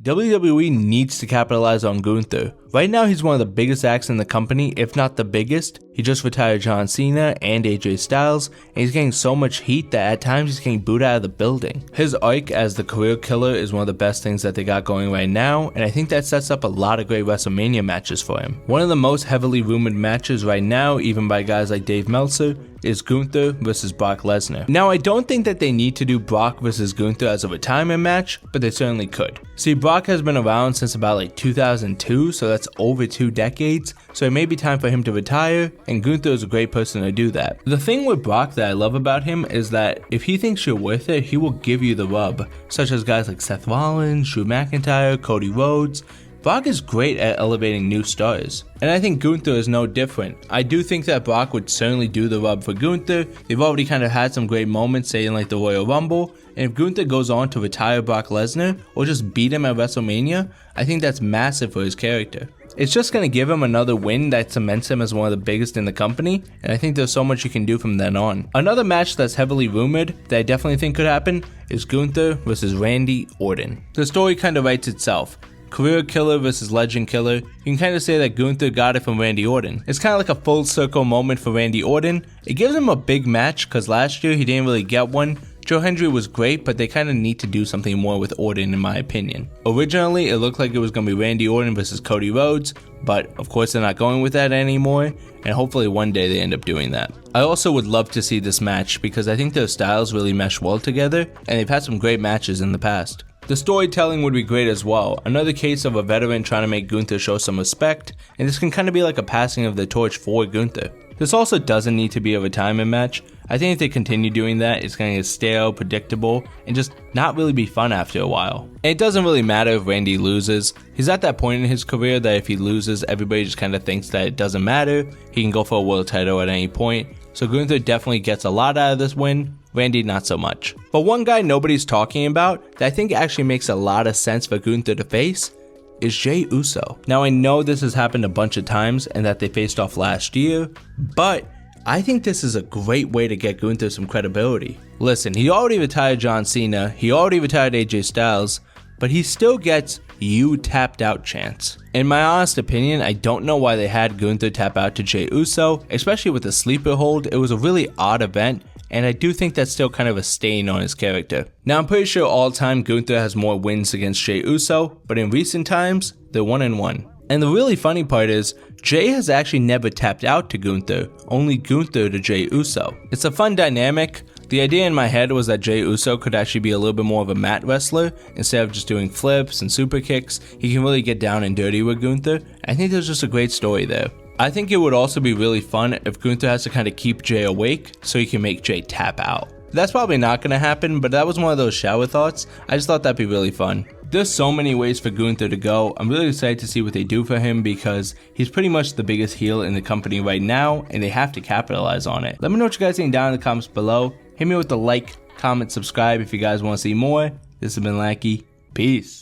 WWE needs to capitalize on Gunther. Right now he's one of the biggest acts in the company, if not the biggest. He just retired John Cena and AJ Styles, and he's getting so much heat that at times he's getting booed out of the building. His arc as the career killer is one of the best things that they got going right now, and I think that sets up a lot of great WrestleMania matches for him. One of the most heavily rumored matches right now, even by guys like Dave Meltzer, is Gunther versus Brock Lesnar. Now I don't think that they need to do Brock versus Gunther as a retirement match, but they certainly could. See, Brock has been around since about like 2002, so that's over 2 decades, so it may be time for him to retire, and Gunther is a great person to do that. The thing with Brock that I love about him is that if he thinks you're worth it, he will give you the rub, such as guys like Seth Rollins, Drew McIntyre, Cody Rhodes. Brock is great at elevating new stars, and I think Gunther is no different. I do think that Brock would certainly do the rub for Gunther. They've already kind of had some great moments, say in like the Royal Rumble, and if Gunther goes on to retire Brock Lesnar or just beat him at WrestleMania, I think that's massive for his character. It's just going to give him another win that cements him as one of the biggest in the company, and I think there's so much you can do from then on. Another match that's heavily rumored that I definitely think could happen is Gunther versus Randy Orton. The story kind of writes itself. Career killer versus legend killer. You can kind of say that Gunther got it from Randy Orton. It's kind of like a full circle moment for Randy Orton. It gives him a big match because last year he didn't really get one. Joe Hendry was great, but they kind of need to do something more with Orton in my opinion. Originally, it looked like it was going to be Randy Orton versus Cody Rhodes, but of course they're not going with that anymore, and hopefully one day they end up doing that. I also would love to see this match because I think their styles really mesh well together, and they've had some great matches in the past. The storytelling would be great as well. Another case of a veteran trying to make Gunther show some respect, and this can kind of be like a passing of the torch for Gunther. This also doesn't need to be a retirement match. I think if they continue doing that, it's going to get stale, predictable, and just not really be fun after a while. And it doesn't really matter if Randy loses. He's at that point in his career that if he loses, everybody just kind of thinks that it doesn't matter. He can go for a world title at any point. So Gunther definitely gets a lot out of this win. Randy not so much. But one guy nobody's talking about that I think actually makes a lot of sense for Gunther to face is Jey Uso. Now I know this has happened a bunch of times and that they faced off last year, but I think this is a great way to get Gunther some credibility. Listen, he already retired John Cena, he already retired AJ Styles, but he still gets "you tapped out" chants. In my honest opinion, I don't know why they had Gunther tap out to Jey Uso, especially with the sleeper hold. It was a really odd event, and I do think that's still kind of a stain on his character. Now I'm pretty sure all time Gunther has more wins against Jey Uso, but in recent times, they're 1-1. And the really funny part is, Jey has actually never tapped out to Gunther, only Gunther to Jey Uso. It's a fun dynamic. The idea in my head was that Jey Uso could actually be a little bit more of a mat wrestler. Instead of just doing flips and super kicks, he can really get down and dirty with Gunther. I think there's just a great story there. I think it would also be really fun if Gunther has to kind of keep Jey awake so he can make Jey tap out. That's probably not going to happen, but that was one of those shower thoughts. I just thought that'd be really fun. There's so many ways for Gunther to go. I'm really excited to see what they do for him because he's pretty much the biggest heel in the company right now, and they have to capitalize on it. Let me know what you guys think down in the comments below. Hit me with the like, comment, subscribe if you guys want to see more. This has been Lackey. Peace.